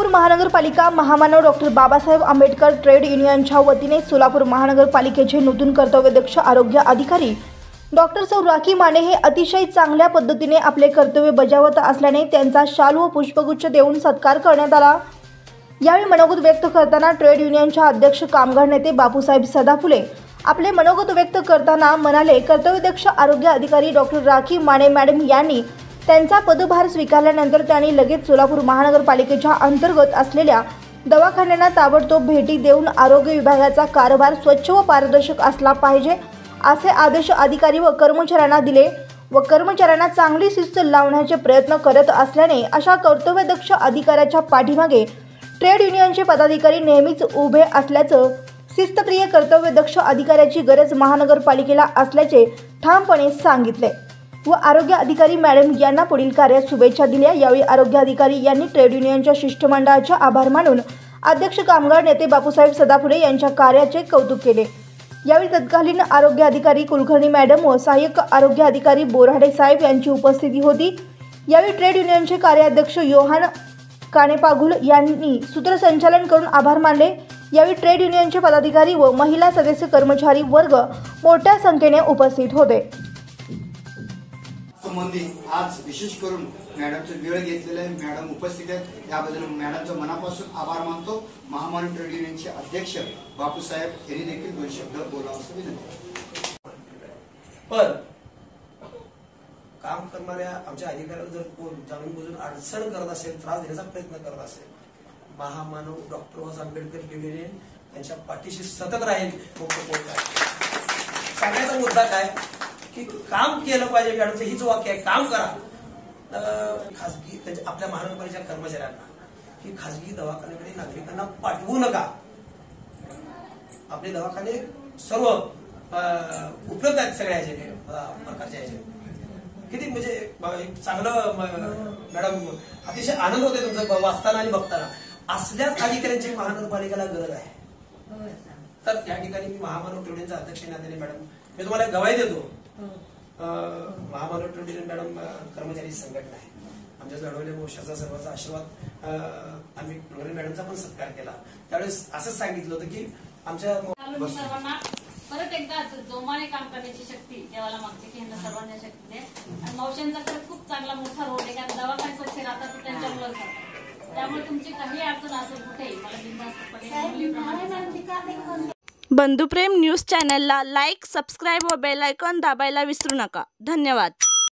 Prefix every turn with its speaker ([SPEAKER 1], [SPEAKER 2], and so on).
[SPEAKER 1] सोलापूर महानगरपालिका महामानव doctor Babasaheb Ambedkar trade युनियनच्या वतीने सोलापूर महानगरपालिकेचे नूतन कर्तव्यदक्ष आरोग्य अधिकारी डॉक्टर सौ राखी माने हे अतिशय चांगल्या पद्धतीने आपले कर्तव्य बजावत असल्याने त्यांचा शाल व पुष्पगुच्छ देऊन सत्कार करण्यात आला। यावेळी मनोगत व्यक्त करताना ट्रेड युनियनच्या अध्यक्ष कामगार नेते बापूसाहेब सदाफुले आपले मनोगत व्यक्त करताना म्हणाले, कर्तव्यदक्ष आरोग्य अधिकारी डॉक्टर राखी माने मॅडम यांनी त्यांचा पदभार स्वीकारल्यानंतर त्यांनी लगेच सोलापूर महानगरपालिकेच्या अंतर्गत असलेल्या दवाखान्यांना ताबडतोब भेटी देऊन आरोग्य विभागाचा कारभार स्वच्छ व पारदर्शक असला पाहिजे असे आदेश अधिकारी व कर्मचाऱ्यांना दिले व कर्मचाऱ्यांना चांगली शिस्त लावण्याचे प्रयत्न करत असल्याने अशा कर्तव्यदक्ष अधिकाऱ्याच्या पाठीमागे ट्रेड युनियनचे पदाधिकारी नेहमीच उभे असल्याचं, शिस्तप्रिय कर्तव्यदक्ष अधिकाऱ्याची गरज महानगरपालिकेला असल्याचे ठामपणे सांगितले व आरोग्य अधिकारी मॅडम यांना पुढील कार्यात शुभेच्छा दिल्या। यावेळी आरोग्य अधिकारी यांनी ट्रेड युनियनच्या शिष्टमंडळाचे आभार मानून अध्यक्ष कामगार नेते बापूसाहेब सदाफुले यांच्या कार्याचे कौतुक केले। यावेळी तत्कालीन आरोग्य अधिकारी कुलकर्णी मॅडम व सहाय्यक आरोग्य अधिकारी बोराडे साहेब यांची उपस्थिती होती। यावेळी ट्रेड युनियनचे कार्याध्यक्ष योहान कानेपाघुल यांनी सूत्रसंचालन करून आभार मानले। यावेळी ट्रेड युनियनचे पदाधिकारी व महिला सदस्य कर्मचारी वर्ग मोठ्या संख्येने उपस्थित होते।
[SPEAKER 2] संबंधी आज विशेष करून मॅडमचे वेळ घेतलेला आहे, मॅडम उपस्थित आहेत, याबद्दल मॅडमचा मनापासून आभार मानतो। महामानव ट्रेड युनियनचे अध्यक्ष बापूसाहेब यांनी देखील 2 शब्द बोलावं विनंती।
[SPEAKER 3] पण काम करणाऱ्या आमच्या अधिकाऱ्याला जर कोण जाणून बुजून अडचण करत असेल, त्रास देण्याचा प्रयत्न करत असेल, महामानव डॉक्टर बाबासाहेब आंबेडकर युनियन त्यांच्या पाठीशी सतत राहील। सगळ्याचा मुद्दा काय की काम केलं पाहिजे। मॅडमचं हीच वाक्य आहे, काम करा। खासगी आपल्या महानगरपालिकेच्या कर्मचाऱ्यांना की खासगी दवाखान्याकडे नागरिकांना पाठवू नका। आपले दवाखाने सर्व उपलब्ध आहेत सगळ्या प्रकारच्या किती म्हणजे एक चांगलं मॅडम अतिशय आनंद होते तुमचं वाचताना आणि बघताना। असल्याच अधिकाऱ्यांची महानगरपालिकेला गरज आहे। तर या ठिकाणी मी महामानव ट्रेड युनियनचा अध्यक्ष नात्याने मॅडम मी तुम्हाला गवाही देतो, महामानव ट्रेड युनियन मॅडम कर्मचारी संघटना आहे। आमच्या जडवले वंशाचा सर्वांचा आशीर्वाद आम्ही कुलकर्णी मॅडमचा पण सत्कार केला। त्यावेळेस असंच सांगितलं होतं की आमच्या
[SPEAKER 4] सर्वांना परत एकदा जोमाने काम करण्याची शक्ती देवाला मागते की यांना सर्वांना शक्ती दे। आणि मावशांचा खरंच खूप चांगला मोठा रोल आहे, कारण दवाखाने स्वच्छ राहतात तर त्यांच्या मुलांना करतात। त्यामुळे तुमची काही अडचण असेल कुठेही मला बिनधास्तपणे
[SPEAKER 5] बंधुप्रेम न्यूज चॅनलला लाईक, सबस्क्राईब व बेल आयकॉन दाबायला विसरू नका। धन्यवाद।